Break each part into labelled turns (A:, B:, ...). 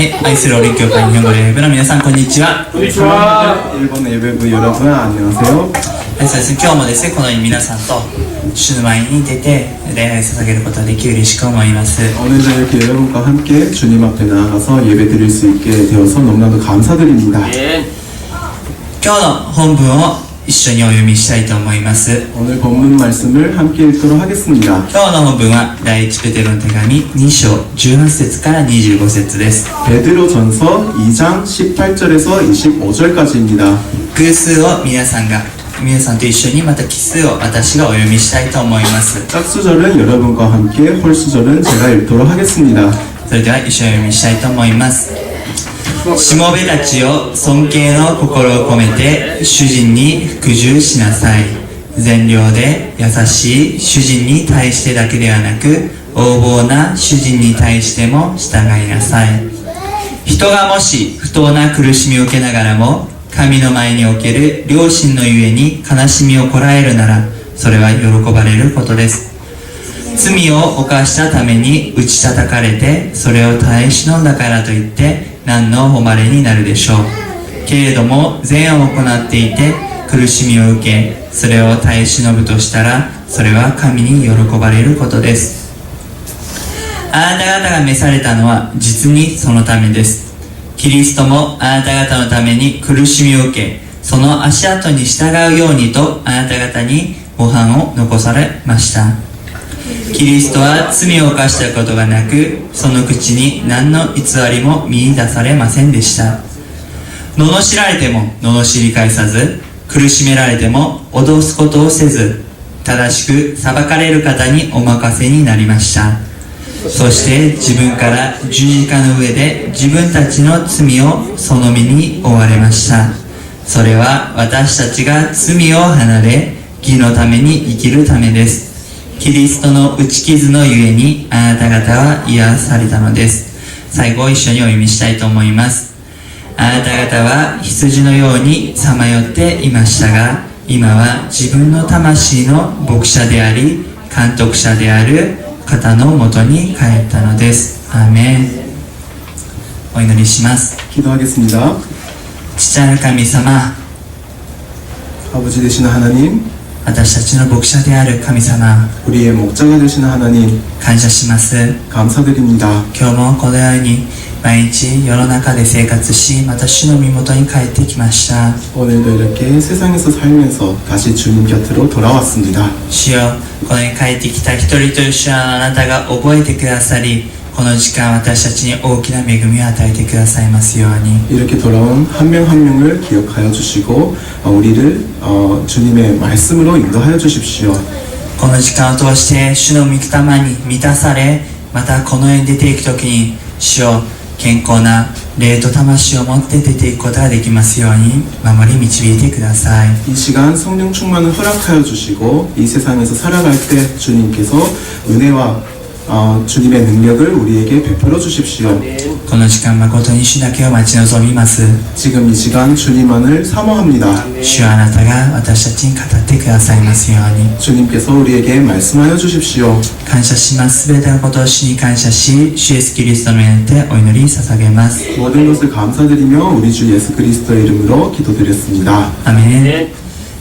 A: はい、愛するオリン教会日本語礼部の皆さん、こんにちは。
B: こんにちは。일본 예배부 여러분 안녕하세요。
A: そうですね、今日もですね、このように皆さんと主の前に出て礼拝を捧げることができ嬉しく思います。
B: 오늘도 이렇게 여러분과 함께 주님 앞에 나아가서 예배드릴 수 있게 되어서 너무나도 감사드립니다.
A: 今日の本文を一緒にお読みしたいと思います。
B: 오늘 본문 말씀을 함께 읽도록 하겠습니다.
A: 今日の本文は第一ペテロの手紙2章18節から25節です。
B: 베드로전서 2장 18절에서 25절까지입니다.
A: 偶数を皆さんと一緒にまた奇数を私がお読みしたいと思います。
B: 짝수절은 여러분과 함께 홀수절은 제가 읽도록 하겠습니다.
A: それでは一緒にお読みしたいと思います。しもべたちを尊敬の心を込めて主人に服従しなさい。善良で優しい主人に対してだけではなく、横暴な主人に対しても従いなさい。人がもし不当な苦しみを受けながらも神の前における良心のゆえに悲しみをこらえるなら、それは喜ばれることです。罪を犯したために打ち叩かれて、それを耐え忍んだからといって何の誉れになるでしょう。けれども善を行っていて苦しみを受け、それを耐え忍ぶとしたら、それは神に喜ばれることです。あなた方が召されたのは実にそのためです。キリストもあなた方のために苦しみを受け、その足跡に従うようにとあなた方に模範を残されました。キリストは罪を犯したことがなく、その口に何の偽りも見出されませんでした。罵られても罵り返さず、苦しめられても脅すことをせず、正しく裁かれる方にお任せになりました。そして自分から十字架の上で自分たちの罪をその身に負われました。それは私たちが罪を離れ義のために生きるためです。キリストの打ち傷のゆえにあなた方は癒されたのです。最後を一緒にお読みしたいと思います。あなた方は羊のようにさまよっていましたが、今は自分の魂の牧者であり監督者である方のもとに帰ったのです。アーメン。お祈りします。
B: 기도하겠습니다.
A: 父なる神様、
B: 아버지 되시는 하나님,
A: 私たちの牧者である神様、
B: 우리의 목자가 되시는 하나님,
A: 感謝します。
B: 감사드립니다.
A: 今日もこのように毎日世の中で生活し、また主の身元に帰ってきました。
B: 오늘도 이렇게 세상에서 살면서 다시 주님 곁으로 돌아왔습니다.
A: 主よ、このように帰ってきた一人と主はあなたが覚えてくださり、この時間私たちに大きな恵みを与えてくださいますように。
B: 이렇게 돌아온 한 명 한 명을 기억하여 주시고 우리를 주님의 말씀으로 인도하여 주십시오.
A: この時間を通して主の御霊に満たされ、またこの世に出ていくときに主よ、健康な霊と魂を持って出ていくことができますように守り導いてください。
B: 이 시간 성령 충만을 허락하여 주시고 이 세상에서 살아갈 때 주님께서 은혜와 주님의 능력을 우리에게 베풀어 주십시오.
A: この時間誠に主だけを待ち望みます。
B: 지금 이 시간 주님만을 사모합니다.
A: 主はあなたが私たちに語ってくださいますように。
B: 주님께서 우리에게 말씀하여 주십시오.
A: 感謝します。すべてのことを主に感謝し、主イエスキリストの名によってお祈り捧げます。
B: 모든 것을 감사드리며 우리 주 예수 그리스도의 이름으로 기도드렸습니다.
A: アメ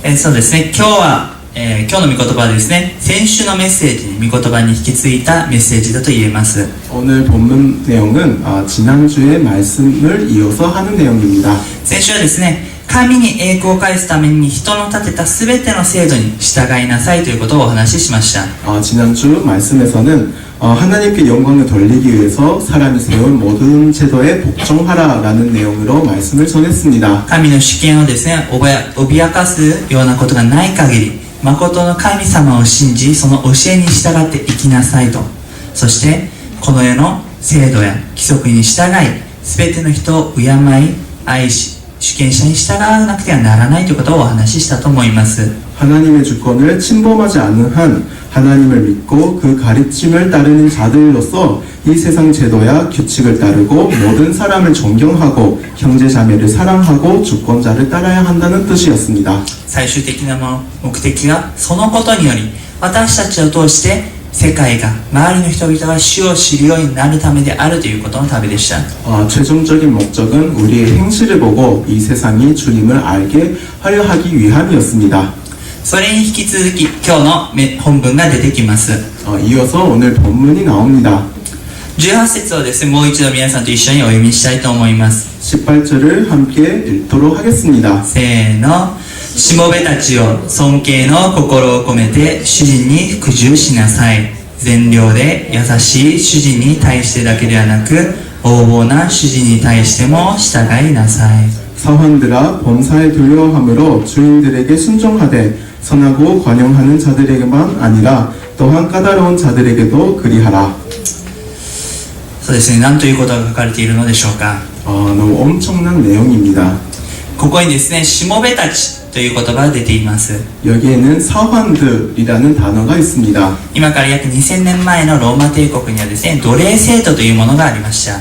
A: ン。そうですね、今日の御言葉はですね、先週のメッセージに御言葉に引き継いだメッセージだと言えます。
B: 오늘 본문 내용은 지난주의 말씀을 이어서 하는 내용입니다.
A: 先週はですね、神に栄光を返すために人の立てたすべての制度に従いなさいということをお話ししました。
B: 지난주 말씀에서는 하나님께 영광을 돌리기 위해서 사람이 세운 모든 제도에 복종하라라는 내용으로 말씀을 전했습니다.
A: 神の主権をですね、脅かすようなことがない限り、誠の神様を信じ、その教えに従って生きなさいと。そしてこの世の制度や規則に従い、全ての人を敬い愛し、主権者に従わなくてはならないということをお話ししたと思います。
B: 하나님의 주권을 침범하지 않는 한 하나님을 믿고 그 가르침을 따르는 자들로서 이 세상 제도야 규칙을 따르고 모든 사람을 존경하고 형제자매를 사랑하고 주권자를 따라야 한다는 뜻이었습니다.
A: 最終的な目的がそのことにより私たちを通して世界が周りの人々が主を知るようになるためであるということの旅でした。
B: 최종적인 목적은 우리의 행실을 보고 이 세상이 주님을 알게 하려 하기 위함이었습니다.
A: それに引き続き今日の本文が出てきます。
B: 이어서 오늘 본문이 나옵니다.
A: 18節をですね、もう一度皆さんと一緒にお読みしたいと思います。
B: 18절을 함께 읽도록 하겠습니다.
A: せーの。しもべたちよ、尊敬の心を込めて主人に服従しなさい。善良で優しい主人に対してだけではなく、横暴な主人に対しても従いなさい。
B: 사환들아 범사에 두려워함으로 주인들에게 순종하되 선하고 관용하는 자들에게만 아니라 또한 까다로운 자들에게도 그리하라.
A: そうですね、何ということが書かれているのでしょうか。
B: 너무 엄청난 내용입니다.
A: ここにですね、しもべたちという言葉が出ています。
B: 여기에는 사환들이라는 단어가 있습니다.
A: 今から約2000年前のローマ帝国にはですね、奴隷制度というものがありました。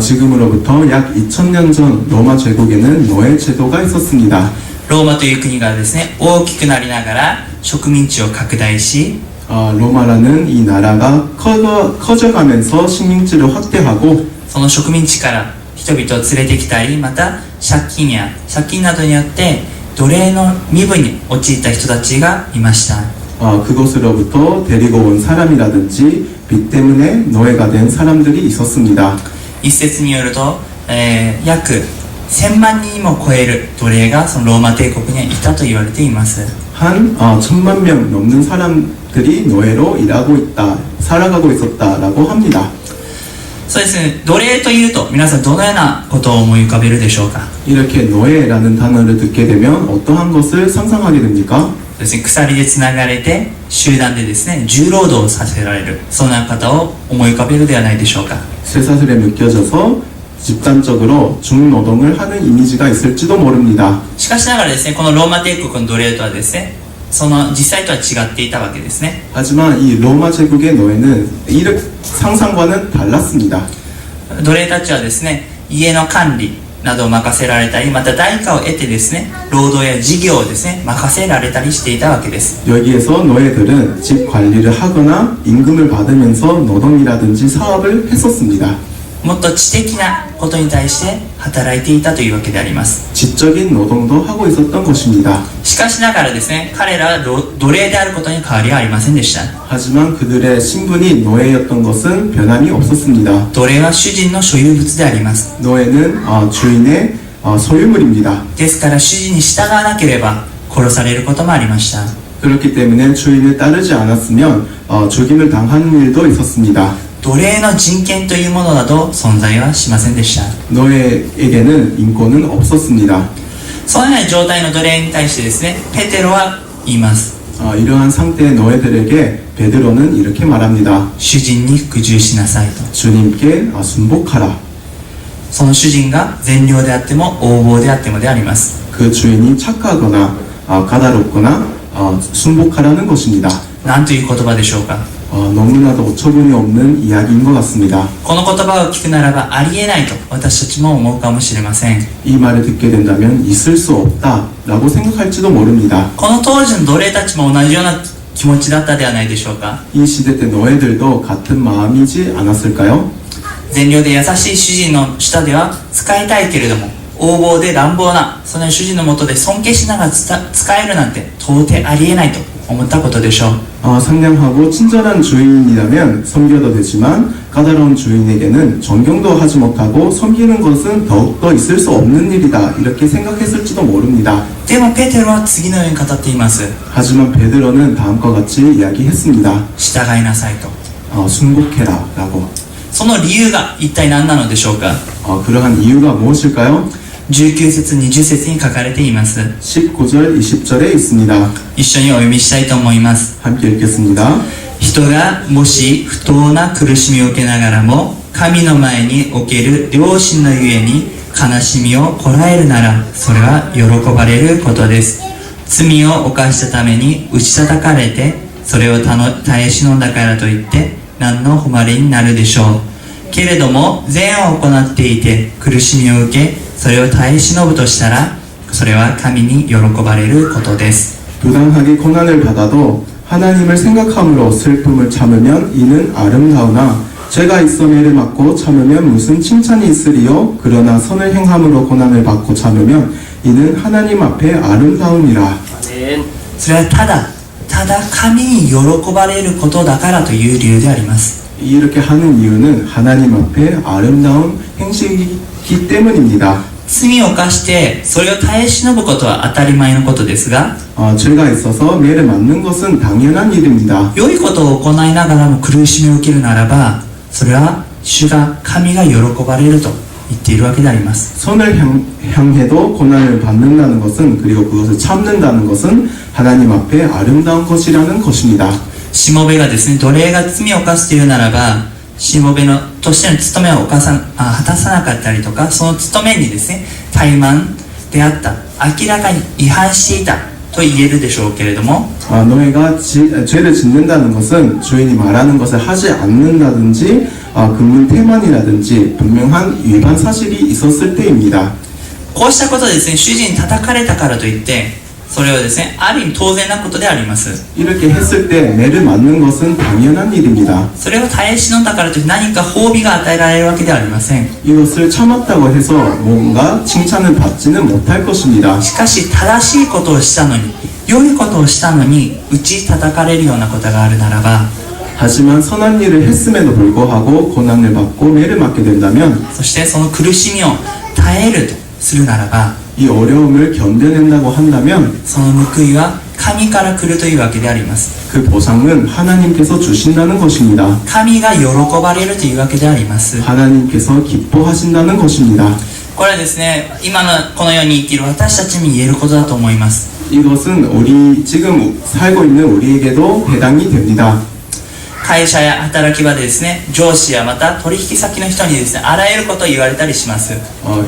B: 지금으로부터 약 2000년 전 로마 제국에는 노예 제도가 있었습니다.
A: ローマという国がですね、大きくなりながら植民地を拡大し、
B: 로마라는 이 나라가 커져가면서 식민지를 확대하고
A: その植民地から人々を連れてきたり、また借金などによって奴隷の身分に陥った人たちがいました。
B: 그곳으로부터 데리고 온 사람이라든지 빚 때문에 노예가 된 사람들이 있었습니다.
A: 一説によると、約1000万人にも超える奴隷がそのローマ帝国にはいたと言われています。
B: 한 1000만 명 넘는 사람들이 노예로 일하고 있다, 살아가고 있었다라고 합니다.
A: そうですね、奴隷というと皆さんどのようなことを思い浮かべるでしょうか。
B: 이렇게 노예라는 단어를 듣게 되면 어떠한 것을 상상하게 됩니까?
A: ですね、鎖でつながれて集団でですね、重労働をさせられる、そんな方を思い浮かべるではないでしょうか。
B: 쇠사슬에 묶여져서 집단적으로 중노동을 하는 이미지가 있을지도 모릅니다.
A: しかしながらですね、このローマ帝国の奴隷とはですね、その実際とは違っていたわけですね。
B: 하지만 이 로마 제국의 노예는 상상과는 달랐습니다.
A: 奴隷たちはですね、家の管理などを任せられたり、また代価を得てですね、労働や事業をですね、任せられたりしていたわけです。
B: 여기에서 노예들은 집 관리를 하거나 임금을 받으면서 노동이라든지 사업을 했었습니다.
A: もっと知的なことに対して働いていたというわけであります。
B: 지적인 노동도 하고 있었던 것입니다.
A: しかしながらですね、彼らは奴隷であることに変わりはありませんでした。
B: 하지만 그들의 신분이 노예였던 것은 변함이 없었습니다.
A: 奴隷は主人の所有物であります。
B: 노예는 주인의 소유물입니다.
A: ですから主人に従わなければ殺されることもありました。
B: 그렇기 때문에 주인을 따르지 않았으면 죽임을 당하는 일도 있었습니다.
A: 奴隷の人権というものなど存在はしませんでした。
B: 노예에게는 인권은 없었습니다.
A: そのような状態の奴隷に対してですね、ペテロは言います。
B: 이러한 상태의 노예들에게 베드로는 이렇게 말합니다.
A: 主人に服従しなさいと。
B: 주님께 순복하라.
A: その主人が善良であっても横暴であってもであります。
B: 그 주인이 착하거나 까다롭거나 순복하라는 것입니다.
A: 何という言葉でしょうか。
B: 너무나도 어처구니 없는 이야기인 것 같습니다.
A: この言葉を聞くならばありえないと私たちも思うかもしれません。
B: 이 말을 듣게 된다면 있을 수 없다라고 생각할지도 모릅니다.
A: この当時の奴隷たちも同じような気持ちだったではないでしょうか。
B: 이 시대 때 노예들도 같은 마음이지 않았을까요?
A: 善良で優しい主人の下では使いたいけれども、横暴で乱暴なその主人の下で尊敬しながら使えるなんて到底ありえないと思ったことでしょう。
B: 상냥하고 친절한 주인이라면 섬겨도 되지만 까다로운 주인에게는 존경도 하지 못하고 섬기는 것은 더욱더 있을 수 없는 일이다, 이렇게 생각했을지도 모릅니다.
A: でもペテロは次のように語っています。
B: 하지만 베드로는 다음과 같이 이야기했습니다.
A: 従いなさいと。
B: 순복해라 라고.
A: その理由が一体何なのでしょうか。
B: 그러한 이유가 무엇일까요?
A: 19節20節に書かれています。
B: 19절 20절에 있습니다.
A: 一緒にお読みしたいと思います。
B: 함께 읽겠습니다.
A: 人がもし不当な苦しみを受けながらも神の前における良心のゆえに悲しみをこらえるなら、それは喜ばれることです。罪を犯したために打ち叩かれて、それを耐え忍んだからといって何の誉れになるでしょう。けれども善を行っていて苦しみを受け、それを耐え忍ぶとしたら、それは神に喜ばれることです。
B: 부당하게 고난을 받아도 하나님을 생각함으로 슬픔을 참으면 이는 아름다우나 죄가 있어 매를 맞고 참으면 무슨 칭찬이 있으리요. 그러나 선을 행함으로 고난을 받고 참으면 이는 하나님 앞에 아름다움이라.
A: それはただ神に喜ばれることだからという理由であります。
B: 이렇게 하는 이유는 하나님 앞에 아름다운 행실이기 때문입니다.
A: 罪を犯してそれを耐え忍ぶことは当たり前のことですが、
B: 죄가 있어서 매를 맞는 것은 당연한 일입니다.
A: 良いことを行いながらも苦しみを受けるならば、それは神が喜ばれると言っているわけであります。
B: 선을 향해도 고난을 받는다는 것은, 그리고 그것을 참는다는 것은 하나님 앞에 아름다운 것이라는 것입니다.
A: しもべがですね、奴隷が罪を犯すというならば、しもべとしての務めを果たさなかったりとか、その務めにですね、怠慢であった、明らかに違反していたと言えるでしょうけれども、
B: 노예가 죄를 짓는다는 것은 주인이 말하는 것을 하지 않는다든지 근무 태만이라든지 분명한 위반 사실이 있었을 때입니다.
A: こうしたことでですね、主人に叩かれたからといって、それはですね、ある意味当然なことであります。
B: 이렇게 했을 때 매를 맞는 것은 당연한 일입니다.
A: それを耐え忍んだからといって何か褒美が与えられるわけではありません。
B: 이것을 참았다고 해서 뭔가 칭찬을 받지는 못할 것입니다.
A: しかし正しいことをしたのに、良いことをしたのに打ち叩かれるようなことがあるならば、
B: 하지만 선한 일을 했음에도 불구하고 고난을 받고 매를 맞게 된다면,
A: そしてその苦しみを耐えるとするならば、
B: 이 어려움을 견뎌낸다고 한다면
A: その報いは神から来るというわけであります。
B: 그 보상은 하나님께서 주신다는 것입니다.
A: 神が喜ばれるというわけであります。
B: 하나님께서 기뻐하신다는 것입니다.
A: これはですね、今のこの世に生きる私たちに言えることだと思います。
B: 이것은 우리 지금 살고 있는 우리에게도 해당이 됩니다.
A: 会社や働き場でですね、上司やまた取引先の人にですね、あらゆることを言われたりします。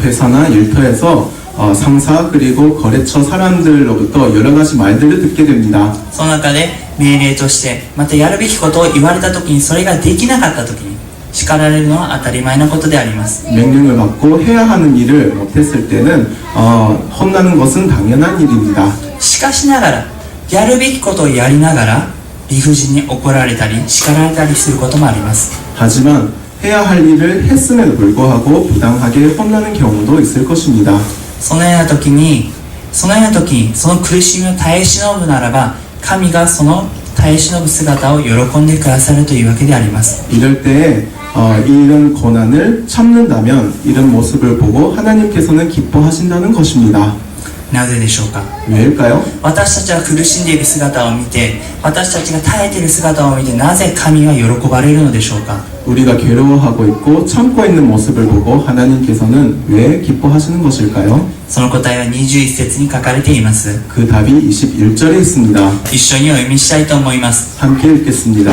B: 회사나 일터에서 상사 그리고 거래처 사람들로부터 여러 가지 말들을 듣게 됩니다.
A: その中で命令としてまたやるべきことを言われた時にそれができなかった時に叱られるのは当たり前のことであります。
B: 명령을 받고 해야 하는 일을 못했을 때는 혼나는 것은 당연한 일입니다.
A: しかしながらやるべきことをやりながら理不尽に怒られたり叱られたりすることもあります。
B: 하지만 해야 할 일을 했음에도 불구하고 부당하게 혼나는 경우도 있을 것입니다.
A: そのような時にその苦しみを耐え忍ぶならば神がその耐え忍ぶ姿を喜んでくださるというわけであります。
B: 이럴 때에 이런 고난을 참는다면 이런 모습을 보고 하나님께서는 기뻐하신다는 것입니다.
A: なぜでしょうか。
B: 왜일까요?
A: 私たちは苦しんでいる姿を見て、私たちが耐えている姿を見て、なぜ神が喜ばれるのでしょうか。
B: 우리가 괴로워하고 있고 참고 있는 모습을 보고 하나님께서는 왜 기뻐하시는 것일까요?
A: その答えは21節に書かれています。
B: 그 답이 21절에 있습니다.
A: 一緒にお読みしたいと思います。
B: 함께 읽겠습니다.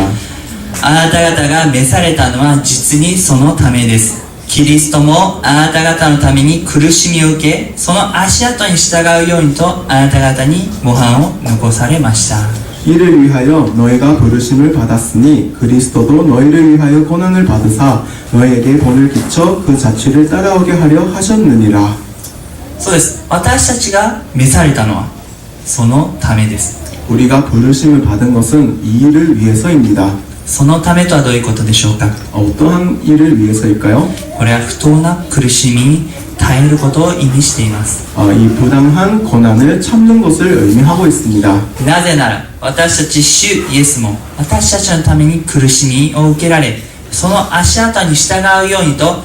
A: あなた方が召されたのは実にそのためです。キリストもあなた方のために苦しみを受け、その足跡に従うようにとあなた方に模範を残されました。
B: 이를 위하여 너희가 부르심을 받았으니 그리스도도 너희를 위하여 고난을 받으사 너희에게 본을 끼쳐 그 자취를 따라오게 하려 하셨느니라.
A: そうです。私たちが召されたのはそのためです。
B: 우리가 부르심을 받은 것은 이 일을 위해서입니다.
A: そのためとはどういうことでしょうか。
B: 어떠한 일을 위해서일까요?
A: これは不当な苦しみに耐えることを意味しています。
B: 이 부당한 고난을 참는 것을 의미하고 있습니다.
A: なぜなら私たち主イエスも私たちのために苦しみを受けられ、その足跡に従うようにと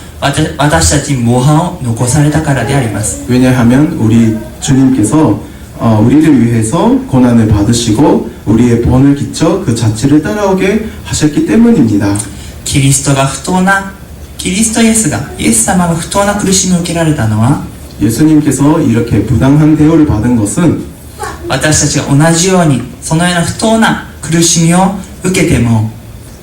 A: 私たちに模範を残されたからであります。
B: 왜냐하면 우리 주님께서 우리를 위해서 고난을 받으시고 우리의 본을 끼쳐 그 자취를 따라오게 하셨기 때문입니다.
A: キリストイエス様が不当な苦しみを受けられたのは
B: 예수님께서 이렇게 부당한 대우를 받은 것은
A: 私たちが同じようにそのような不当な苦しみを受けても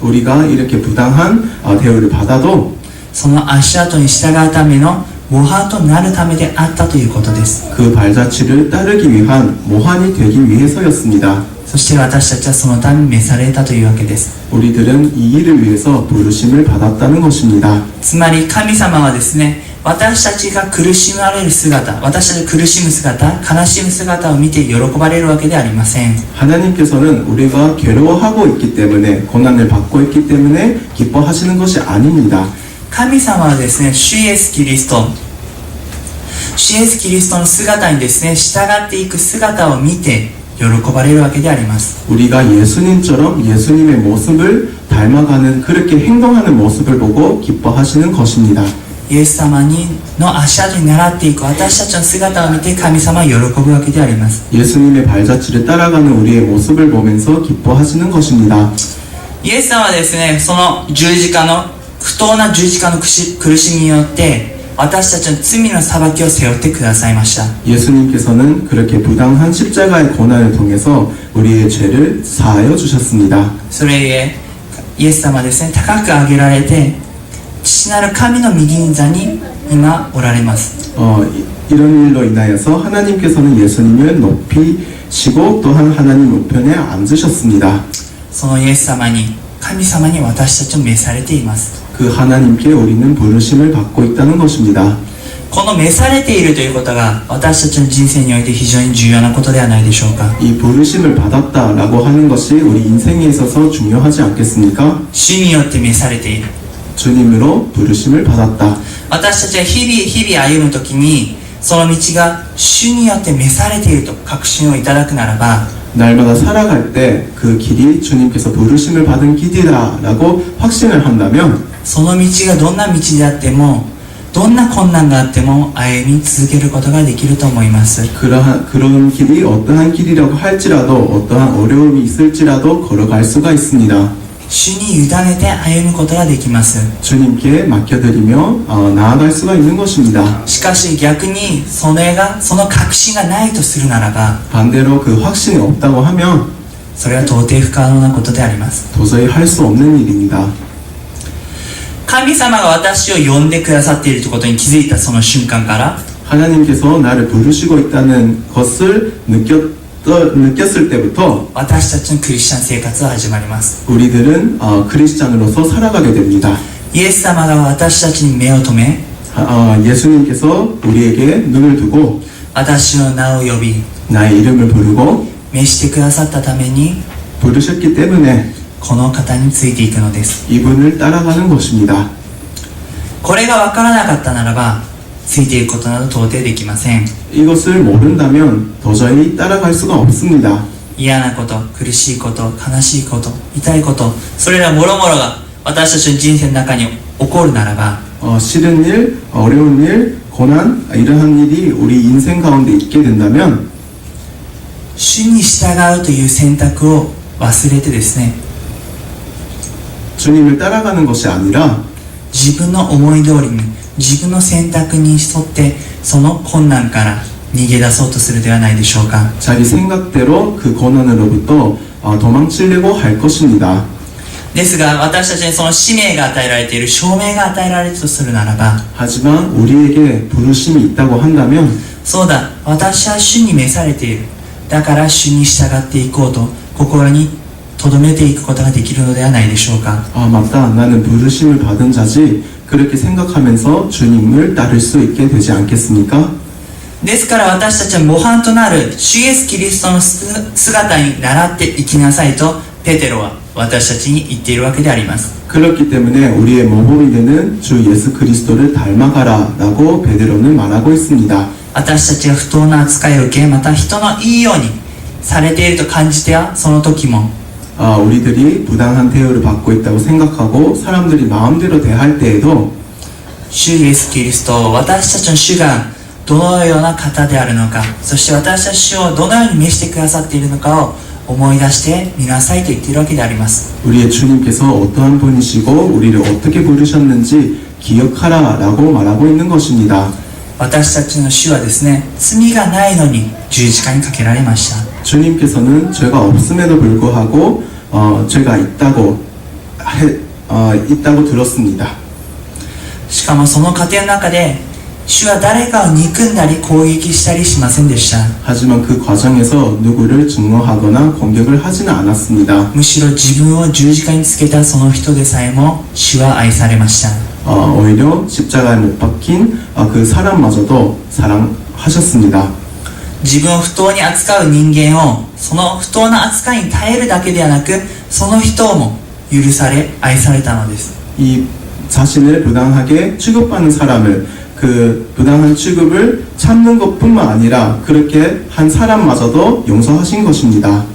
B: 우리가 이렇게 부당한 대우를 받아도
A: その足跡に従うための模範となるためであったということです。
B: 그 발자취를 따르기 위한 모환이 되기 위해서였습니다.
A: そして私たちはそのために召されたというわけです。
B: 우리들은 이 일을 위해서 부르심을 받았다는 것입니다.
A: つまり神様はですね、私たちが苦しまれる姿、私たちが苦しむ姿、悲しむ姿を見て喜ばれるわけではありません。
B: 하나님께서는 우리가 괴로워하고 있기 때문에 고난을 받고 있기 때문에 기뻐하시는 것이 아닙니다.
A: 神様はですね、主イエスキリストの姿にですね、従っていく姿を見て喜ばれるわけであります。
B: 우리가 예수님처럼 예수님의 모습을 닮아가는 그렇게 행동하는 모습을 보고 기뻐하시는 것입니다.
A: イエス様の足跡に倣っていく私たちの姿を見て神様は喜ぶわけであります。
B: 예수님의 발자취를 따라가는 우리의 모습을 보면서 기뻐하시는 것입니다.
A: イエス様はですね、その不当な十字架の苦しみによって私たちの罪の裁きを背負ってくださいました。
B: 예수님께서는 그렇게 부당한 십자가의 고난을 통해서 우리의 죄를 사하여 주셨습니다.
A: それゆえイエス様はですね、高く上げられて父なる神の右座に今おられます。
B: 이런 일로 인하여서 하나님께서는 예수님을 높이시고 또한 하나님 우편에 앉으셨습니다.
A: そのイエス様に神様に私たちを召されています。
B: 그 하나님께 우리는 부르심을 받고 있다는 것입니다.
A: この召されているということが私たちの人生において非常に重要なことではないでしょうか。
B: 이 부르심을 받았다라고 하는 것이 우리 인생에 있어서 중요하지 않겠습니까?
A: 主によって召されている。
B: 주님으로 부르심을 받았다.
A: 私たちが日々歩むときにその道が主によって召されていると確信をいただくならば、
B: 날마다 살아갈 때 그 길이 주님께서 부르심을 받은 길이다라고 확신을 한다면
A: その道がどんな道であってもどんな困難があっても歩み続けることができると思います。
B: 그런 길이 어떠한 길이라고 할지라도 어떠한 어려움이 있을지라도 걸어갈 수가 있습니다.
A: 主に委ねて歩むことができます。
B: 주님께 맡겨드리며 나아갈 수가 있는 것입니다.
A: しかし逆にその確信がないとするならば
B: 반대로 그 확신이 없다고 하면
A: それは到底不可能なことであります。
B: 도저히 할 수 없는 일입니다.
A: 神様が私を呼んでくださっているということに気づいたその瞬間から
B: 하나님께서 나를 부르시고 있다는 것을 느꼈을 때부터
A: 私たちのクリスチャン生活は始まります。
B: 우리들은 크리스찬으로서 살아가게 됩니다.
A: イエス様が私たちに目を留め
B: 예수님께서 우리에게 눈을 두고
A: 私の名を呼び
B: 나의 이름을 부르고
A: 召してくださったために
B: 부르셨기 때문에
A: この方についていくのです。
B: 이분을 따라가는 것입니다.
A: これが分からなかったならばついていくことなど到底できません。
B: 이것을 모른다면 도저히 따라갈 수가 없습니다.
A: 嫌なこと、苦しいこと、悲しいこと、痛いこと、それらもろもろが私たちの人生の中に起こるならば
B: 싫은 일, 어려운 일, 고난 이러한 일이 우리 인생 가운데 있게 된다면
A: 主に従うという選択を忘れてですね、
B: 주님을 따라가는 것이 아니라
A: 自分の思い通りに自分の選択に沿ってその困難から逃げ出そうとするではないでしょうか。
B: 자기 생각대로 그 고난으로부터 도망치려고 할 것입니다.
A: ですが私たちにその使命が与えられている、証明が与えられるとするならば、
B: 하지만 우리에게 부르심이 있다고 한다면
A: そうだ、私は主に召されている、だから主に従っていこうと心に留めていくことができるのではないでしょうか。
B: 맞다, 나는 부르심을 받은 자지. 그렇게 생각하면서 주님을 따를 수 있게 되지 않겠습니까?
A: ですから私たちは模範となる主イエスキリストの姿に倣って生きなさいとペテロは私たちに言っているわけであります。
B: 그렇기 때문에 우리의 모범이 되는 주 예수 그리스도를 닮아가라 라고 베드로는 말하고 있습니다.
A: 私たちが不当な扱いを受け、また人のいいようにされていると感じてはその時も
B: 우리들이 부당한 대우를 받고 있다고 생각하고 사람들이 마음대로 대할 때에도
A: 主イエスキリストを私たちの主がどのような方であるのか、そして私たち主をどのように召してくださっているのかを思い出してみなさいと言っているわけであります。
B: 우리의 주님께서 어떠한 분이시고 우리를 어떻게 부르셨는지 기억하라 라고 말하고 있는 것입니다.
A: 私たちの主はですね、罪がないのに十字架にかけられました。
B: 주님께서는 죄가 없음에도 불구하고 죄가 있다고 들었습니다.
A: しかもその過程の中で主は誰かを憎んだり攻撃したりしませんでした。
B: 하지만 그 과정에서 누구를 증오하거나 공격을 하지는 않았습니다.
A: むしろ自分を十字架につけたその人でさえも主は愛されました。
B: 오히려 십자가에 못 박힌 그 사람마저도 사랑하셨습니다.
A: 自分を不当に扱う人間をその不当な扱いに耐えるだけではなく、その人も許され愛されたのです。
B: 이 자신을 부당하게 취급하는 사람을 그 부당한 취급을 참는 것뿐만 아니라 그렇게 한 사람마저도 용서하신 것입니다.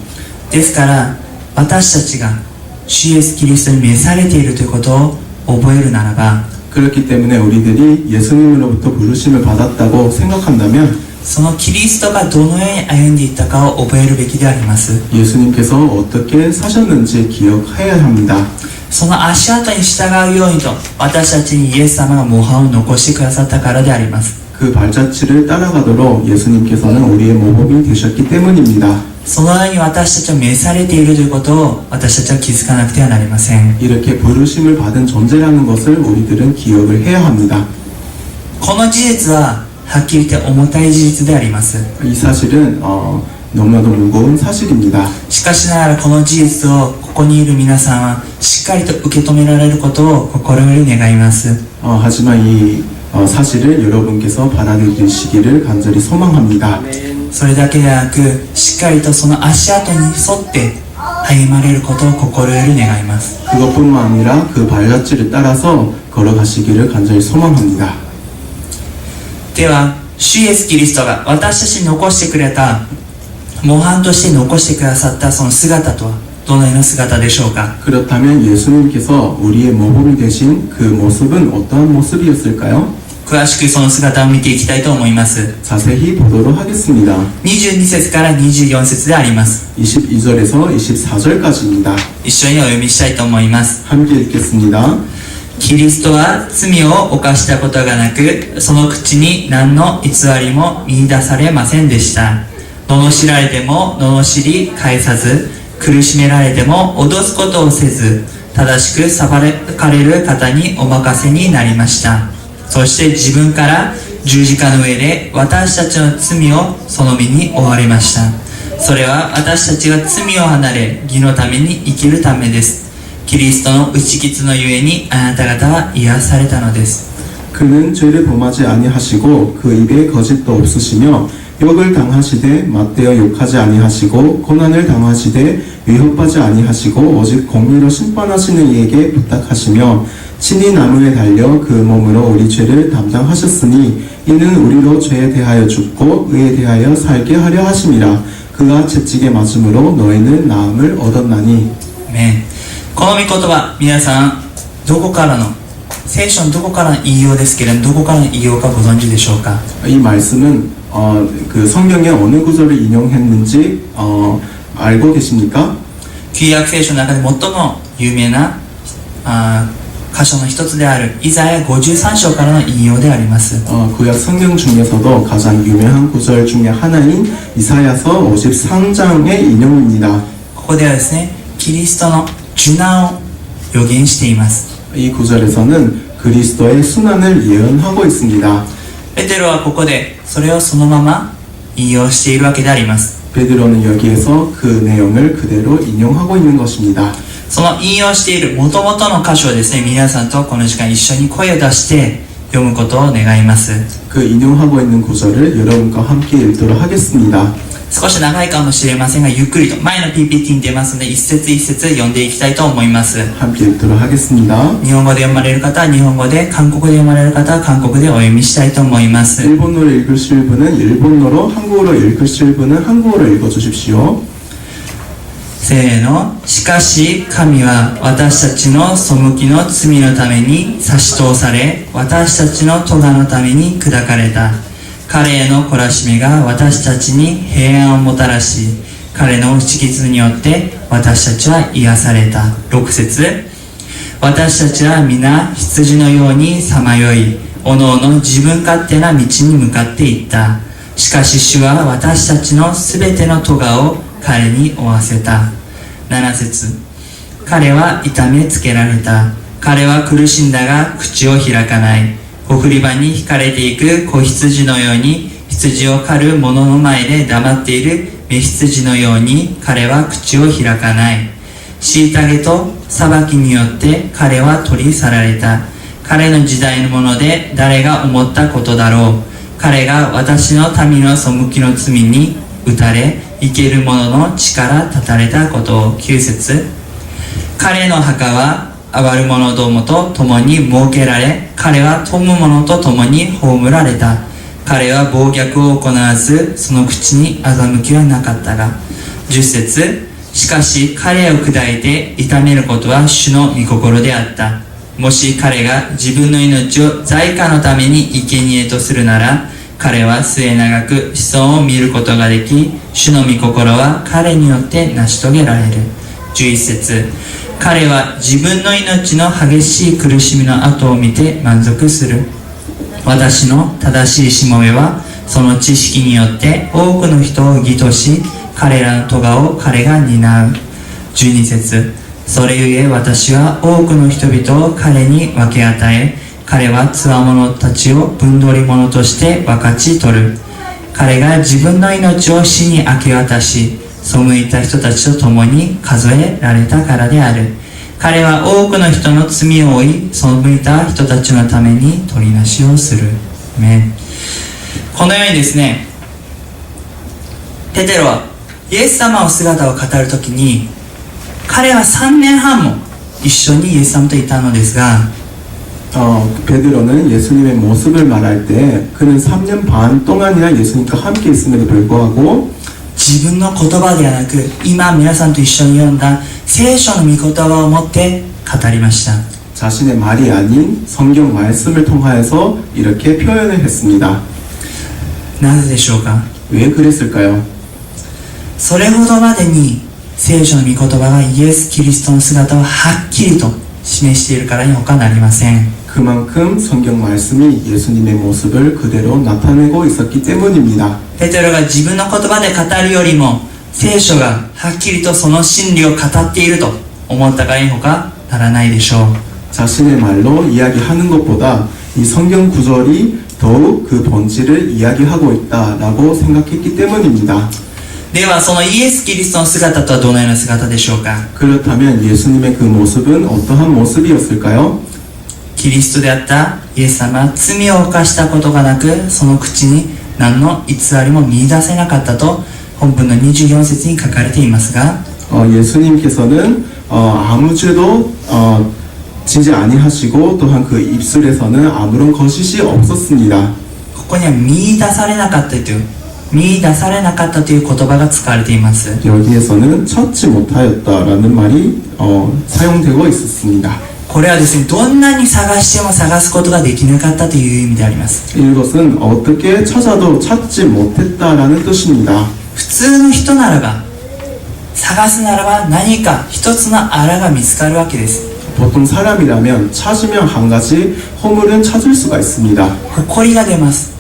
A: ですから私たちが主イエスキリストに召されているということを覚えるならば、
B: 그렇기 때문에 우리들이 예수님으로부터 부르심을 받았다고 생각한다면
A: そのキリストがどのように歩んでいったかを覚えるべきであります。
B: 예수님께서 어떻게 사셨는지 기억해야 합니다.
A: その足跡に従うようにと私たちにイエス様が模範を残してくださったからであります。
B: 그 발자취를 따라가도록 예수님께서는 우리의 모범이 되셨기 때문입니다.
A: そのように私たちは召されているということを私たちは気づかなくてはなりません。
B: 이렇게 부르심을 받은 존재라는 것을 우리들은 기억을 해야 합니다.
A: この事実ははっきり言って重たい事実であります。
B: 이 사실은 너무나도 무거운 사실입니다.
A: しかしながらこの事実をここにいる皆さんはしっかりと受け止められることを心より願います。
B: 하지만 이 사실을 여러분께서 받아들이시기를 간절히 소망합니다.
A: それだけでなくしっかりとその足跡に沿って歩まれることを心より願います。
B: 그것뿐만 아니라 그 발자취를 따라서 걸어가시기를 간절히 소망합니다.
A: では主イエスキリストが私たちに残してくれた模範として残してくださったその姿とはどのような姿でしょうか。
B: 그렇다면 예수님께서 우리의 모범이 되신 그 모습은 어떠한 모습이었을까요?
A: 詳しくその姿を見ていきたいと思います。
B: 자세히 보도록 하겠습니다.
A: 22節から24節であります。
B: 22절에서 24절까지입니다.
A: 一緒にお読みしたいと思います。
B: 함께 읽겠습니다.
A: キリストは罪を犯したことがなく、その口に何の偽りも見出されませんでした。罵られても罵り返さず、苦しめられても脅すことをせず、正しく裁かれる方にお任せになりました。そして自分から十字架の上で私たちの罪をその身に負われました。それは私たちが罪を離れ、義のために生きるためです。キリストの打ち傷のゆえにあなた方は癒されたのです。
B: 그는 죄를 범하지 아니하시고 그 입에 거짓도 없으시며 욕을 당하시되 맞대어 욕하지 아니하시고 고난을 당하시되 위협하지 아니하시고 오직 공의로 심판하시는 이에게 부탁하시며 친히 나무에 달려 그 몸으로 우리 죄를 담당하셨으니 이는 우리로 죄에 대하여 죽고 의에 대하여 살게 하려 하심이라. 그가 채찍에 맞음으로 너희는 나음을 얻었나니.
A: この御言葉、皆さんどこからの聖書のどこからの引用ですけれども、どこからの引用かご存知でしょうか。
B: 이 말씀은 그 성경의 어느 구절을 인용했는지 알고 계십니까?
A: 旧約聖書の中で最も有名な箇所の一つであるイザヤ53章からの引用であります。
B: 구약 성경 중에서도 가장 유명한 구절 중에 하나인 이사야서 53장의 인용입니다.
A: ここではですね、キリストの受難を予言しています。
B: 이 구절에서는 그리스도의 순환을 예언하고 있습니다.
A: ペテロはここでそれをそのまま引用しているわけであります。
B: 베드로는 여기에서 그 내용을 그대로 인용하고 있는 것입니다.
A: その引用している元々の箇所をですね、皆さんとこの時間一緒に声を出して読むことを願います。
B: 그 인용하고 있는 구절을 여러분과 함께 읽도록 하겠습니다.
A: 少し長いかもしれませんが、ゆっくりと前の PPT に出ますので一節一節読んでいきたいと思います。
B: 함께 읽도록 하겠습니다.
A: 日本語で読まれる方は日本語で、韓国で読まれる方は韓国でお読みしたいと思います。
B: 일본어로 읽으실 분은 일본어로, 한국어로 읽으실 분은 한국어로 읽어주십시오.
A: せーの。しかし神は私たちの背きの罪のために差し通され、私たちの咎のために砕かれた。彼への懲らしめが私たちに平安をもたらし、彼の打ち傷によって私たちは癒された。6節。私たちは皆羊のようにさまよい、おのおの自分勝手な道に向かっていった。しかし主は私たちのすべての咎を彼に負わせた。7節。彼は痛めつけられた。彼は苦しんだが口を開かない。送り場に引かれていく子羊のように、羊を狩る者の前で黙っている雌羊のように彼は口を開かない。虐げと裁きによって彼は取り去られた。彼の時代のもので誰が思ったことだろう。彼が私の民の背きの罪に打たれ、生ける者の力断たれたことを。9節。彼の墓は憐る者どもと共に設けられ、彼は富む者と共に葬られた。彼は暴虐を行わず、その口に欺きはなかったが。10節。しかし彼を砕いて痛めることは主の御心であった。もし彼が自分の命を罪過のために生贄とするなら、彼は末永く子孫を見ることができ、主の御心は彼によって成し遂げられる。11節。彼は自分の命の激しい苦しみの後を見て満足する。私の正しいしもべはその知識によって多くの人を義とし、彼らの咎を彼が担う。12節。それゆえ私は多くの人々を彼に分け与え、彼は強者たちを分取り者として分かち取る。彼が自分の命を死に明け渡し、背いた人たちと共に数えられたからである。彼は多くの人の罪を負い、背いた人たちのために取りなしをする。このようにですね、ペテロはイエス様の姿を語るときに、彼は3年半も一緒にイエス様といたのですが、
B: 베드로는 예수님의 모습을 말할 때 그는 3년 반 동안이나 예수님과 함께 있음에도 불구하고
A: 自分の言葉ではなく、今皆さんと一緒に読んだ聖書の御言葉を持って語りました。
B: 자신의 말이 아닌 성경 말씀을 통하여서 이렇게 표현을 했습니다.
A: なぜでしょうか。
B: 왜 그랬을까요?
A: それほどまでに聖書の御言葉がイエス・キリストの姿をはっきりと示しているからに他なりません。
B: 그만큼 성경 말씀이 예수님의 모습을 그대로 나타내고 있었기 때문입니다.
A: ペテロが自分の言葉で語るよりも聖書がはっきりとその真理を語っていると思ったからに他ならないでしょう。
B: 자신의 말로 이야기하는 것보다 이 성경 구절이 더욱 그 본질을 이야기하고 있다라고 생각했기 때문입니다.
A: ではそのイエス・キリストの姿とはどのような姿でしょうか。
B: 그렇다면 예수님의 그 모습은 어떠한 모습이었을까요?
A: キリストであったイエス様は罪を犯したことがなく、その口に何の偽りも見出せなかったと本文の24節に書かれていますが、
B: 예수님께서는 아무 죄도 지지 아니하시고 또한 그 입술에서는 아무런 거짓이 없었습니다.
A: ここには見出されなかったという言葉が使われています。
B: 여기에서는 찾지 못하였다라는 말이 사용되고 있었습니다.
A: これはですね、どんなに探しても探すことができなかったという意味であります。
B: 이것은 어떻게 찾아도 찾지 못했다라는 뜻입니다.
A: 普通の人ならば、探すならば何か一つの穴が見つかるわけです。
B: 보통 사람이라면 찾으면 한 가지 허물은 찾을 수가 있습니다.
A: 埃が出ます。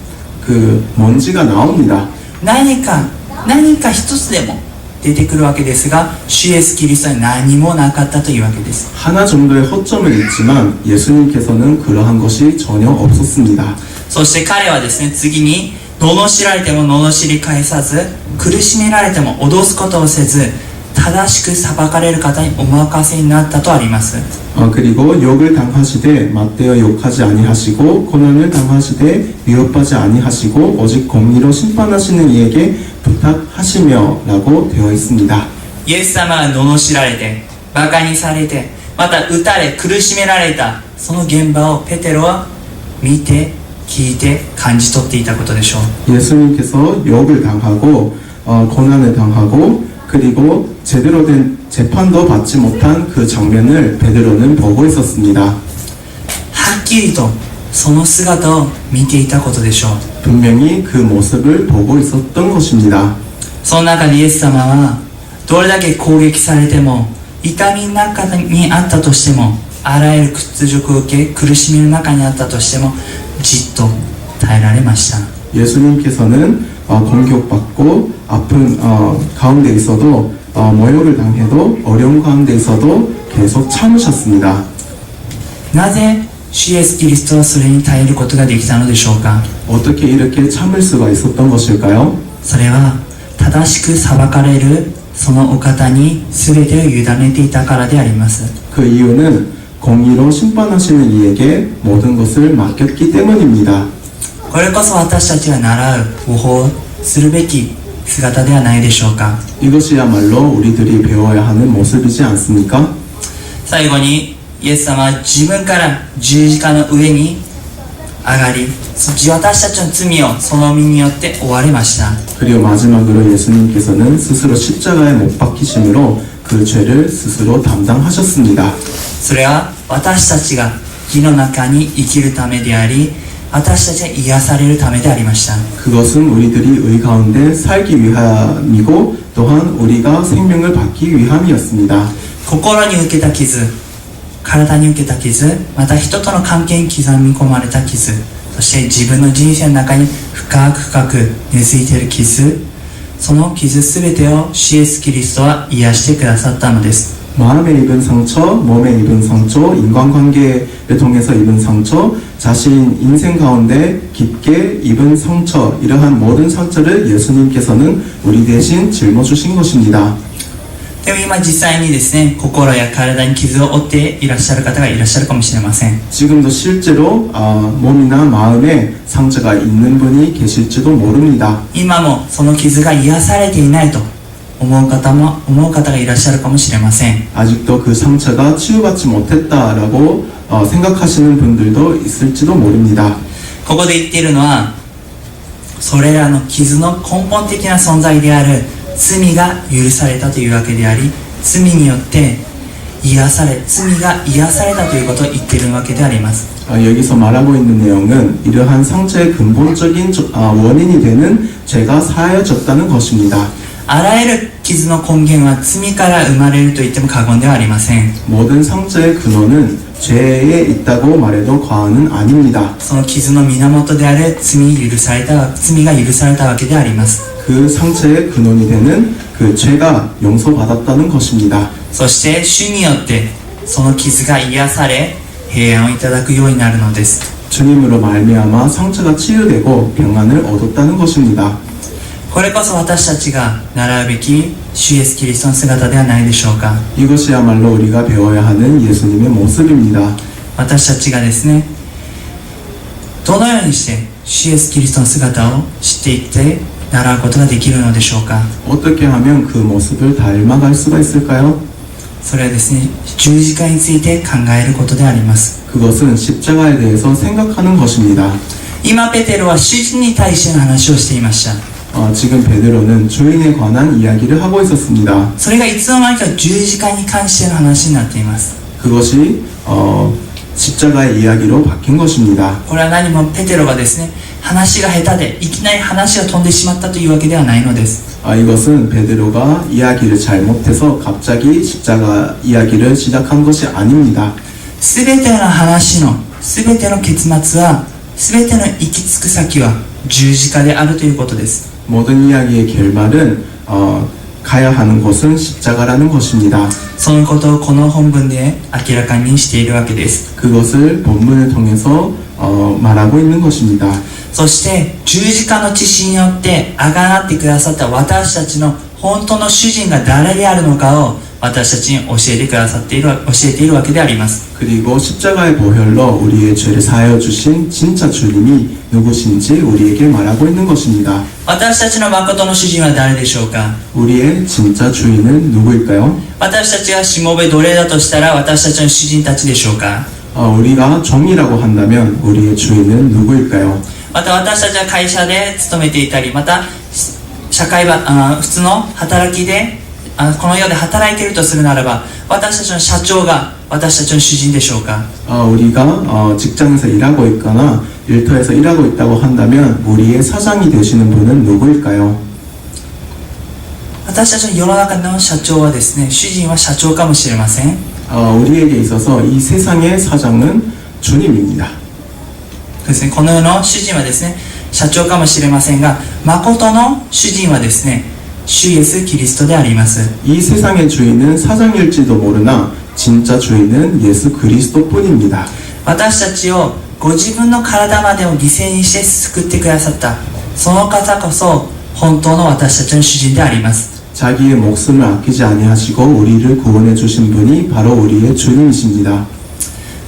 B: 그 먼지가 나옵니다.
A: 何か一つでも出てくるわけですが、主イエスキリストに何もなかったというわけです。
B: 하나 정도의 허점은 있지만 예수님께서는 그러한 것이 전혀 없었습니다.
A: そして彼はですね、次に罵られても罵り返さず、苦しめられても脅すことをせず、正しく裁かれる方にお任せになったとあります。
B: 그리고 욕을 당하시되 맞대어 욕하지 아니하시고 고난을 당하시되 위협하지 아니하시고 오직 공의로 심판하시는 이에게 부탁하시며 라고 되어 있습니다.
A: イエス様が罵られて、馬鹿にされて、また打たれ苦しめられたその現場をペテロは見て聞いて感じ取っていたことでしょう。
B: 예수님께서 욕을 당하고 고난을 당하고 그리고 제대로 된 재판도 받지 못한 그 장면을 베드로는 보고 있었습니다.
A: はっきりとその姿を見ていたことでしょう。
B: 분명히 그 모습을 보고 있었던 것입니다.
A: その中でイエス様はどれだけ攻撃されても、痛みの中にあったとしても、あらゆる屈辱を受け苦しみの中にあったとしても、じっと耐えられました。
B: 예수님께서는 공격받고 아픈 가운데 있어도 모욕을 당해도 어려운 가운데 있어도 계속 참으셨습니다.
A: なぜ主イエスキリストはそれに耐えることができたのでしょうか。
B: 어떻게 이렇게 참을 수가 있었던 것일까요?
A: それは正しく裁かれるそのお方に全てを委ねていたからであります。
B: 그 이유는 공의로 심판하시는 이에게 모든 것을 맡겼기 때문입니다.
A: これこそ私たちが習う模倣するべき姿ではないでしょうか。
B: 이것이야말로 우리들이 배워야 하는 모습이지 않습니까?
A: 最後にイエス様は自分から十字架の上に上がり、私たちの罪をその身によって負われました。
B: 그리고 마지막으로 예수님께서는 스스로 십자가에 못 박히심으로 그 죄를 스스로 담당하셨습니다.
A: それは私たちが火の中に生きるためであり、私たちが癒されるためでありました。
B: 그것은 우리들이 의 가운데 살기 위함이고 또한 우리가 생명을 받기 위함이었습니다.
A: 心に受けた傷、体に受けた傷、また人との関係に刻み込まれた傷、そして自分の人生の中に深く深く根付いている傷、その傷すべてを主イエスキリストは癒してくださったのです。
B: 마음에 입은 상처, 몸에 입은 상처, 인간관계를 통해서 입은 상처, 자신 인생 가운데 깊게 입은 상처, 이러한 모든 상처를 예수님께서는 우리 대신 짊어주신 것입니다.
A: でも今実際にですね、心や体に傷を負っていらっしゃる方がいらっしゃるかもしれません。
B: 지금도 실제로 몸이나 마음에 상처가 있는 분이 계실지도 모릅니다.
A: 今もその傷が癒されていないと思う方がいらっしゃるかもしれません。
B: 아직도 그 상처가 치유받지 못했다라고 생각하시는 분들도 있을지도 모릅니다.
A: ここで言っているのは、それらの傷の根本的な存在である罪が許されたというわけであり、罪によって罪が癒されたということを言っているわけであります。
B: 여기서 말하고 있는 내용은 이러한 상처의 근본적인 원인이 되는 죄가 사하여졌다는 것입니다.
A: あらゆる傷の根源は罪から生まれると言っても過言ではありません。
B: 모든 상처의 근원은 죄에 있다고 말해도 과언은 아닙니다.
A: その傷の源である罪が許されたわけであります。
B: 그 상처의 근원이 되는 그 죄가 용서받았다는 것입니다.
A: そして主によってその傷が癒され平安をいただくようになるのです。
B: 주님으로 말미암아 상처가 치유되고 평안을 얻었다는 것입니다.
A: これこそ私たちが習うべき主イエスキリストの姿ではないでしょうか。
B: 이것이야말로 우리가 배워야 하는 예수님의 모습입니다.
A: 私たちがですね、どのようにして主イエスキリストの姿を知っていって習うことができるのでしょうか。
B: 어떻게 하면 그 모습을 닮아갈 수가 있을까요?
A: それはですね、十字架について考えることであります。
B: 그것은 십자가에 대해서 생각하는 것입니다.
A: 今ペテロは主人に対しての話をしていました。
B: 지금 베드로는 주인에 관한 이야기를 하고 있었습니다.
A: それがいつの間にか十字架に関しての話になっています。
B: 그것이 십자가의 이야기로 바뀐 것입니다.
A: これは何もペテロがですね、話が下手でいきなり話が飛んでしまったというわけではないのです。
B: 이것은 베드로가 이야기를 잘못해서 갑자기 십자가 이야기를 시작한 것이 아닙니다.
A: すべての話のすべての結末は、すべての行き着く先は十字架であるということです。
B: 모든 이야기의 결말은 가야 하는 곳은 십자가라는 것입니다.
A: そのことをこの本文で明らかにしているわけです。
B: 그것을 본문을 통해서 말하고 있는 것입니다.
A: そして十字架の血によってあがなってくださった私たちの本当の主人が誰であるのかを私たちに教えているわけであります。
B: 그리고 십자가의 보혈로 우리의 죄를 사하여 주신 진짜 주님이 누구신지 우리에게 말하고 있는 것입니다.
A: 私たちの誠の主人は誰でしょうか。
B: 우리의 진짜 주인은 누구일까요?
A: 私たちがしもべ奴隷だとしたら私たちの主人たちでしょうか。
B: 우리가 종이라고 한다면 우리의 주인은 누구일까요?
A: また私たちは会社で勤めていたり、また社会普通の働きでこの世で働いているとするならば、私たちの社長が私たちの主人でしょうか。
B: 우리가 직장에서 일하고 있거나 일터에서 일하고 있다고 한다면 우리의 사장이 되시는 분은 누구일까요?
A: 私たちの世の中の社長はですね、主人は社長かもしれません。
B: 우리에게 있어서 이 세상의 사장은 주님입니다.
A: ですね、この世の主人はですね、社長かもしれませんが、誠の主人はですね、主イエスキリストであります。
B: 이 세상의 주인은 사장일지도 모르나 진짜 주인은 예수 그리스도뿐입니다.
A: 私たちをご自分の体までを犠牲にして救ってくださったその方こそ本当の私たちの主人であります。
B: 자기의 목숨을 아끼지 아니하시고 우리를 구원해 주신 분이 바로 우리의 주님이십니다.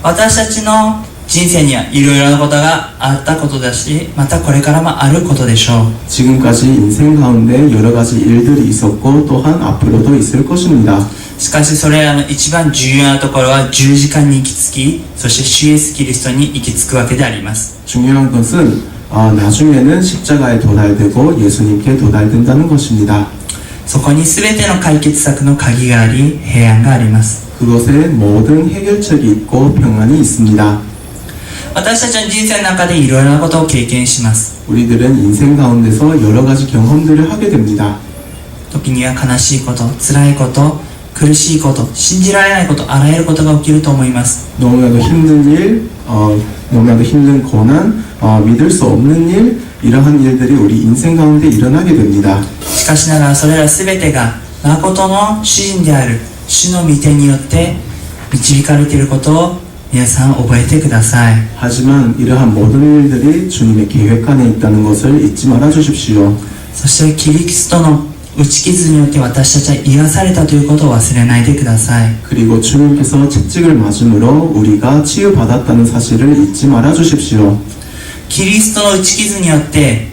A: 私たちの人生にはいろいろなことがあったことだし、またこれからもあることでしょう。
B: 지금까지 인생 가운데 여러 가지 일들이 있었고 또한 앞으로도 있을 것입니다.
A: しかしそれらの一番重要なところは十字架に行き着き、そして主イエスキリストに行き着くわけであります。
B: 중요한 것은 나중에는 십자가에 도달되고 예수님께 도달된다는 것입니다.
A: そこに全ての解決策の鍵があり、平安があります。
B: 그것에 모든 해결책이 있고 평안이 있습니다.
A: 私たちの人生の中でいろいろなことを経験します。
B: 우리들은 인생 가운데서 여러 가지 경험들을 하게 됩니다.
A: 時には悲しいこと、辛いこと、苦しいこと、信じられないこと、あらゆることが起きると思います。
B: 너무나도 힘든 일, 너무나도 힘든 고난, 믿을 수 없는 일, 이러한 일들이 우리 인생 가운데 일어나게 됩니다.
A: しかしながらそれら全てが誠の主人である主の御手によって導かれていることを皆さん覚えてください。
B: 하지만 이러한 모든 일들이 주님의 계획 안에 있다는 것을 잊지 말아 주십시오.
A: そしてキリストの打ち傷によって私たちは癒されたということを忘れないでください。
B: 그리고 주님께서 채찍을 맞음으로 우리가 치유받았다는 사실을 잊지 말아 주십시오.
A: キリストの打ち傷によって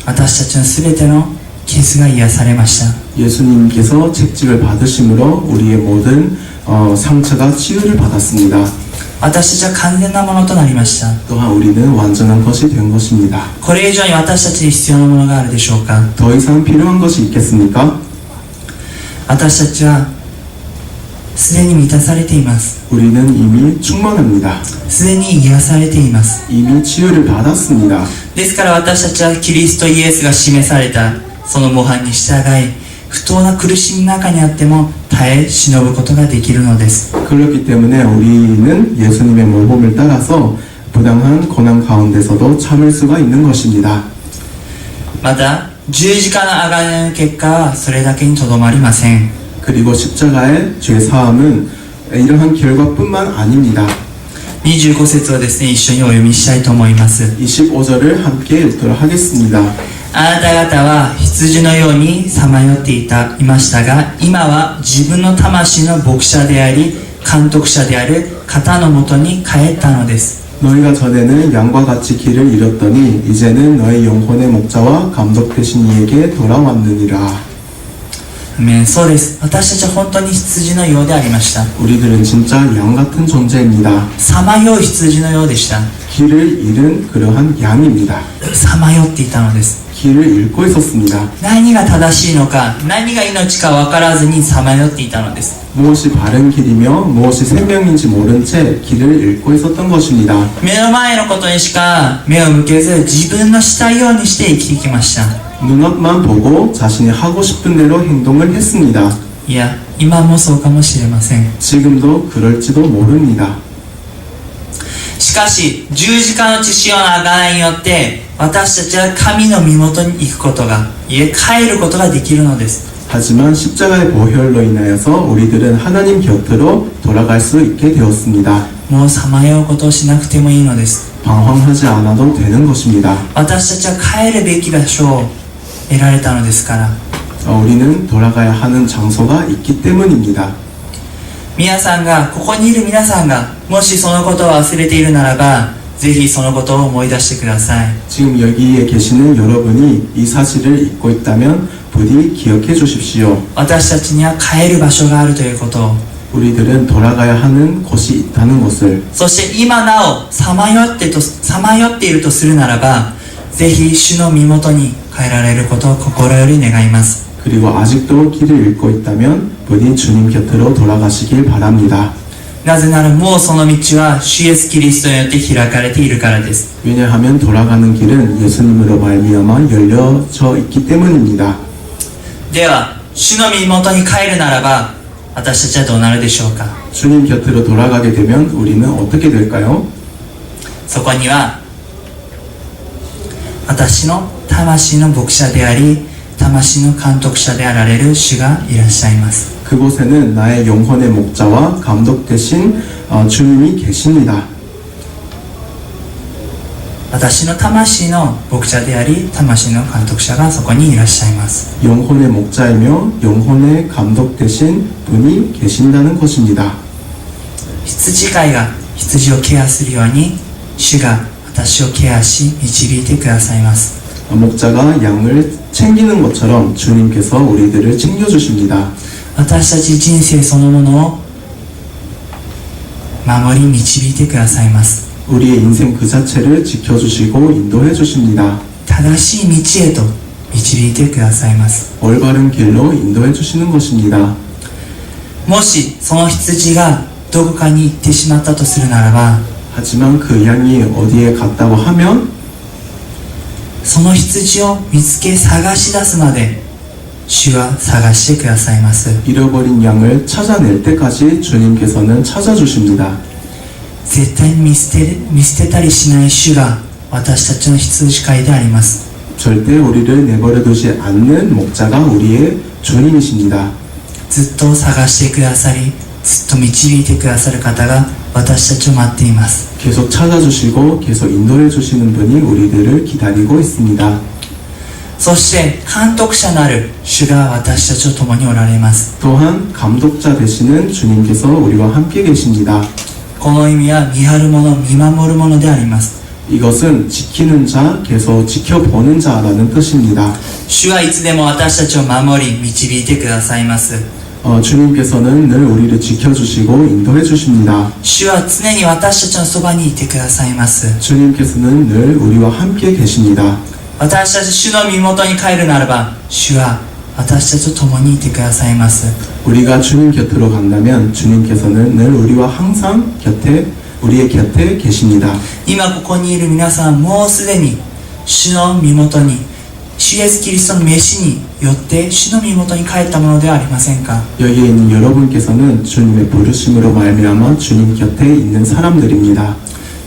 A: 私たちの全ての傷が癒されました。
B: 예수님께서 채찍을 받으심으로 우리의 모든 상처가 치유를 받았습니다.
A: 私たちは完全なものとなりました。
B: 또한 우리는 완전한 것이 된 것입니다.
A: これ以上に私たちに必要なものがあるでしょうか。
B: 더 이상 필요한 것이 있겠습니까?
A: 私たちはすでに満たされています。
B: 우리는 이미 충만합니다.
A: すでに癒されています。
B: 이미 치유를 받았습니다.
A: ですから私たちはキリストイエスが示されたその模範に従い、不当な苦しみの中にあっても耐え忍ぶことができるのです。
B: 그렇기 때문에 우리는 예수님의 모범을 따라서 부당한 고난 가운데서도 참을 수가 있는 것입니다.
A: また十字架の贖いの結果はそれだけにとどまりません。
B: 그리고 십자가의 죄 사함은 이러한 결과뿐만 아닙니다.
A: 25節をですね、一緒にお読みしたいと思います。
B: 25절을 함께 읽도록 하겠습니다.
A: あなた方は羊のようにさまよっていましたが、今は自分の魂の牧者であり監督者である方のもとに帰ったのです。
B: 너희가 전에는 양과 같이 길을 잃었더니 이제는 너희 영혼의 목자와 감독 되신 이에게 돌아왔느니라.
A: そうです。私たちは本当に羊のようでありました。
B: 우리들은 진짜 양 같은 존재입니다.
A: さまよう羊のようでした。
B: 길을 잃은 그러한 양입니다.
A: さまよっていたのです。
B: 길을 잃고 있었습니다.
A: 何が正しいのか、何が命か分からずにさまよっていたのです。
B: 무엇이 바른 길이며 무엇이 생명인지 모른 채 길을 잃고 있었던 것입니다.
A: 目の前のことにしか目を向けず、自分のしたいようにして生きてきました。
B: 눈앞만 보고 자신이 하고 싶은 대로 행동을 했습니다.
A: いや、今もそうかもしれません。
B: 지금도 그럴지도 모릅니다.
A: しかし十字架の血潮の贖いによって私たちは神の身元に行くことが、いえ帰ることができるのです。
B: 하지만 십자가의 보혈로 인하여서 우리들은 하나님 곁으로 돌아갈 수 있게 되었습니다.
A: もうさまようことをしなくてもいいのです。
B: 방황하지 않아도 되는 것입니다.
A: 私たちは帰るべき場所を得られたのですから。
B: 우리는 돌아가야 하는 장소가 있기 때문입니다.
A: 皆さんが、ここにいる皆さんがもしそのことを忘れているならば、ぜひそのことを思い出してください。
B: 지금 여기에 계시는 여러분이 이 사실을 잊고 있다면 부디 기억해 주십시오.
A: 私たちには帰る場所があるということを、
B: 우리들은 돌아가야 하는 곳이 있다는 것을,
A: そして今なおさまよっているとするならば、ぜひ主の身元に帰られることを心より願います。
B: 그리고 아직도 길을 잃고 있다면 부디 주님 곁으로 돌아가시길 바랍니다.
A: なぜならもうその道は主イエスキリストによって開かれているからです。
B: 왜냐하면 돌아가는 길은 예수님으로 말미암아 열려져 있기 때문입니다.
A: では主の身元に帰るならば私たちはどうなるでしょうか。
B: 주님 곁으로 돌아가게 되면 우리는 어떻게 될까요?
A: そこには私の魂の牧者であり魂の監督者であられる主がいらっしゃいます。
B: 그곳에는 나의 영혼의 목자와 감독 되신 주님이 계십니다.
A: 私の魂の牧者であり魂の監督者がそこにいらっしゃいます。
B: 영혼의 목자이며 영혼의 감독 되신 분이 계신다는 것입니다.
A: 羊飼いが羊をケアするように主が私をケアし導いてくださいます。
B: 목자가 양을 챙기는 것처럼 주님께서 우리들을 챙겨주십니다.
A: 私たち人生そのものを守り導いてくださいます。
B: 우리의 인생 그 자체를 지켜주시고 인도해 주십니다.
A: 正しい道へと導いてくださいます。
B: 올바른 길로 인도해 주시는 것입니다.
A: もしその羊がどこかに行ってしまったとするならば、
B: 하지만 그 양이 어디에 갔다고 하면
A: その羊を見つけ探し出すまで主は探してくださいます。
B: 잃어버린 양을 찾아낼 때까지 주님께서는 찾아주십니다.
A: 絶対に見捨てたりしない主が私たちの羊飼いであります。
B: 절대 우리를 내버려 두지 않는 목자가 우리의 주님이십니다.
A: ずっと探してくださり、ずっと導いてくださる方が私たちを待っています。
B: 계속 찾아주시고 계속 인도해 주시는 분이 우리들을 기다리고 있습니다.
A: そして監督者なる主が私たちと共におられます。
B: 또한 감독자 되시는 주님께서 우리와 함께 계십니다.
A: この意味は見張る者、見守る者であります。
B: 이것은 지키는 자, 계속 지켜보는 자라는 뜻입니다.
A: 主はいつでも私たちを守り導いてくださいます。
B: 주님께서는 늘 우리를 지켜주시고 인도해 주십니다.
A: 主は常に私たちのそばにいてくださいます。
B: 주님께서는 늘 우리와 함께 계십니다.
A: 私たち主の身元に帰るならば主は私たちと共にいてくださいます。
B: 우리가 주님 곁으로 간다면 주님께서는 늘 우리와 항상 우리의 곁에 계십니다.
A: 今ここにいる皆さんもうすでに主の身元に主イエスキリストの召しによって主の身元に帰ったものではありませんか。
B: 여기에 있는 여러분께서는 주님의 부르심으로 말미암아 주님 곁에 있는 사람들입니다.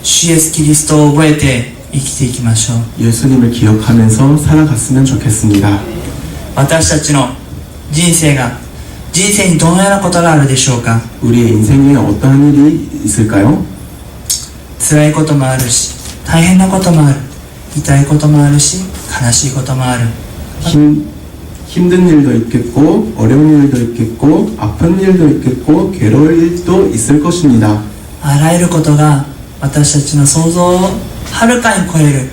A: 主イエスキリストを覚えて生きていきましょう。
B: 예수님을 기억하면서 살아갔으면 좋겠습니다.
A: 私たちの人生にどのようなことがあるでしょうか。
B: 우리의 인생에 어떠한 일이 있을까요?
A: 辛いこともあるし、大変なこともある、痛いこともあるし、悲しいこともある。
B: 힘든 일도 있겠고 어려운 일도 있겠고 아픈 일도 있겠고 괴로울 일도 있을 것입니다.
A: あらゆることが私たちの想像をはるかに超える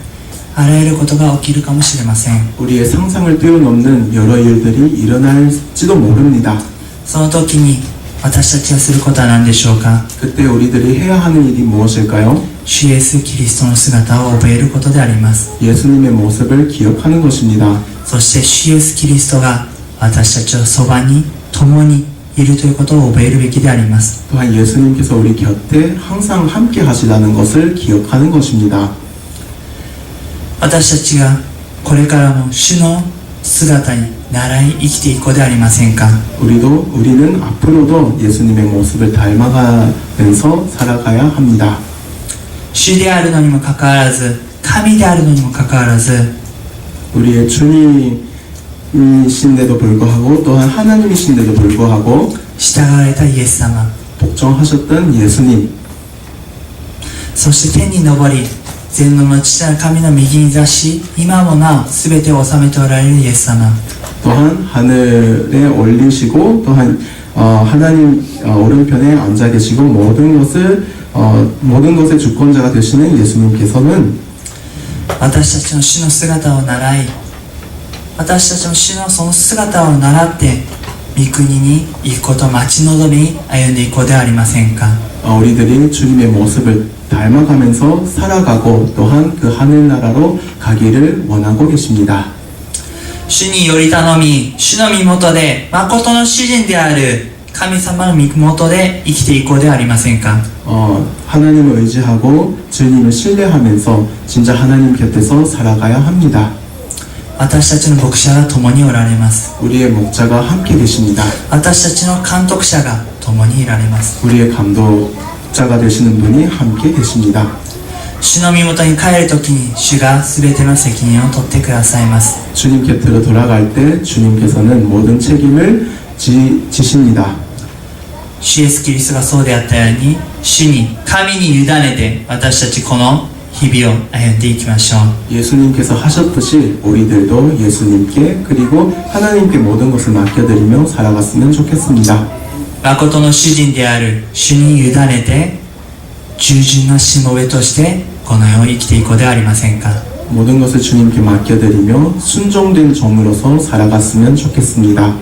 A: あらゆることが起きるかもしれません。
B: 우리의 상상을 뛰어넘는 여러 일들이 일어날지도 모릅니다.
A: その時に私たちがすることは何でしょうか。
B: 그때 우리들이 해야 하는 일이 무엇일까요?
A: 主イエスキリストの姿を覚えることであります。
B: 예수님의 모습을 기억하는 것입니다.
A: そして主イエスキリストが私たちのそばに共にいるということを覚えるべきであります。
B: 또한 예수님께서 우리 곁에 항상 함께 하시다는 것을 기억하는 것입니다.
A: 私たちがこれからも主の姿に習い生きていこうではありませんか。
B: 우리는 앞으로도 예수님의 모습을 닮아가면서 살아가야 합니다.
A: 主であるのにもかかわらず、神であるのにもかかわらず、
B: 우리의 주님이신데도 불구하고 또한 하나님이신데도 불구하고
A: 従われたイエス様、
B: 복종하셨던 예수님,
A: そして天に昇り全能の父なる神の右に座し、今もなお全てを治めておられるイエス様、
B: 또한 하늘에 올리시고 또한 하나님 오른편에 앉아 계시고 모든 것의 주권자가 되시는 예수님께서는
A: 私たちの主の姿を習い、私たちの主のその姿を習って御国に行くことを待ち望み歩んでいこうではありませんか。
B: 우리들이 주님의 모습을 닮아가면서 살아가고 또한 그 하늘나라로 가기를 원하고 계십니다.
A: 主により頼み、主の身元で誠の主人である神様の身元で生きていこうではありませんか。
B: 하나님을 의지하고 주님을 신뢰하면서 진짜 하나님 곁에서 살아가야 합니다.
A: 私たちの牧者が共におられます。
B: 우리의 목자가 함께 계십니다.
A: 私たちの監督者が共にいられます。
B: 우리의 감독자가 되시는 분이 함께 계십니다.
A: 主の身元に帰るときに主が全ての責任を取ってくださいます。
B: 주님 곁으로 돌아갈 때 주님께서는 모든 책임을 지십니다.
A: 主イエスキリストがそうであったように、主に神に委ねて私たちこの日々を歩んでいきましょう。
B: 예수님께서 하셨듯이 우리들도 예수님께 그리고 하나님께 모든 것을 맡겨드리며 살아갔으면 좋겠습니다.
A: 誠の主人である主に委ねて従順なしもべとしてこの世を生きていこうではありませんか。
B: 모든 것을 주님께 맡겨드리며 순종된 종으로서 살아갔으면 좋겠습니다.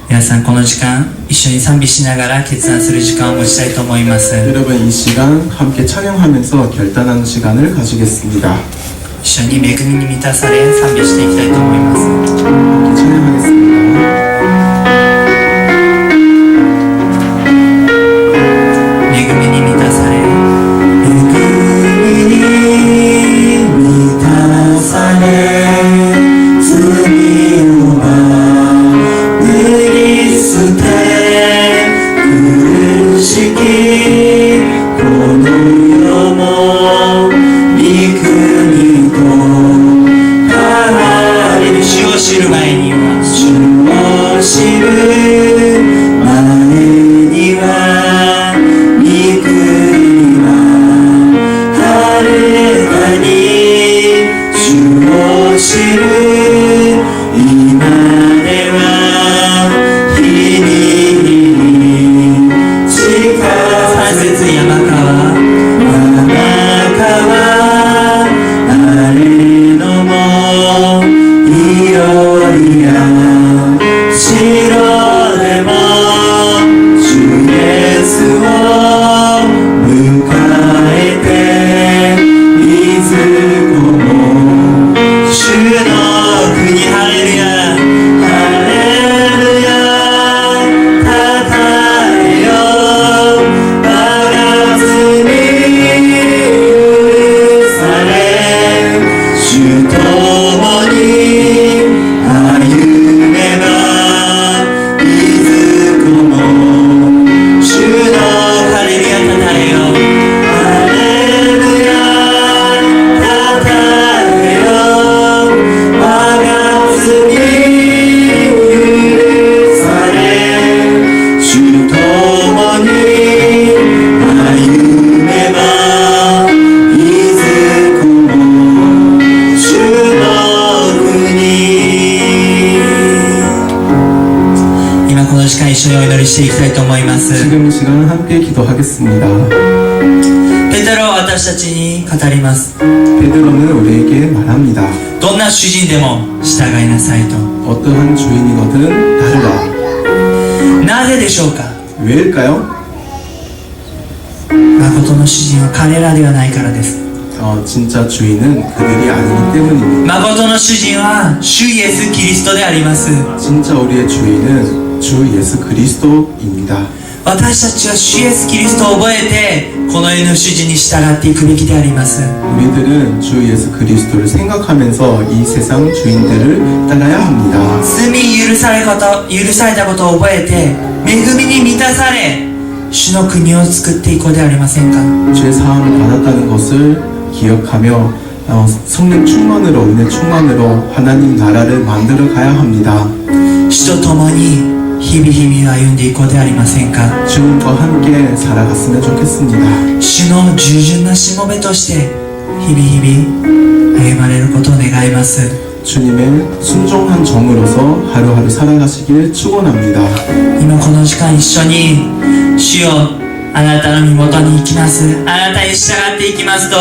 A: 皆さんこの時間一緒に賛美しながら決断する時間を持ちたいと思います。
B: 여러분 이 시간 함께 찬양하면서 결단하는 시간을 가지겠습니다.
A: 一緒に恵みに満たされ賛美していきたいと思います。
B: 함께 찬양하겠습니다.
A: 恵みに満たされ、恵みに満たされ、罪を脱ぎ捨て、苦しきこの世も御国と変わり、主を知る前には、主を知る前には、御国は遥かに、主を知る今では日々近づく山川あれのもいよいや白でも主イエスを迎えていずこも主の国ハレルヤハレルヤたたえよ我が罪許され主と共に歩めばいずこも主のハレルヤたたえよハレルヤたたえよ我が罪許され主と共に歩めばいずこも主の国。今この時間一緒にお祈りしていきたいと思います。
B: 지금 이 시간 함께 기도하겠습니다.
A: ペテロは私たちに語ります。
B: 베드로는 우리에게 말합니다.
A: どんな主人でも従いなさいと。
B: 어떠한 주인이거든 따르라.
A: なぜでしょうか。
B: 왜일까요?
A: 誠の主人は彼らではないからです。
B: 진짜 주인은 그들이 아니기 때문입니다.
A: 誠の主人は主イエス・キリストであります。
B: 진짜 우리의 주인은 주 예수 그리스도입니다.
A: 私たちは主イエス・キリストを覚えてこの世の主人に従っていくべきであります。
B: 우리들은 주 예수 그리스도를 생각하면서 이 세상 주인들을 따라야 합니다.
A: 罪許されたことを覚えて恵みに満たされ主の国を作っていこうではありませんか。
B: 죄 사함을 받았다는 것을 기억하며 성령 충만으로 은혜 충만으로 하나님 나라를 만들어 가야 합니다.
A: 主と共に日々日々歩んでいこうではありませんか。
B: 주님과 함께 살아갔으면 좋겠습니다.
A: 主の従順なしもべとして日々日々歩まれることを願います。
B: 주님의 순종한 종으로서 하루하루 살아가시길 축원합니다.
A: 今この時間一緒に主よあなたの身元に行きます、あなたに従っていきますと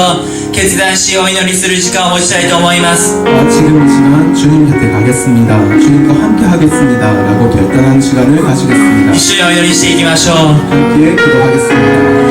A: 決断しお祈りする時間を持ちたいと思います。
B: 지금 이 시간 주님 곁에 가겠습니다. 주님과 함께 하겠습니다. 라고 결단한 시간을 가지겠습니다.
A: 一緒にお祈りしていきましょう。
B: 함께 기도하겠습니다.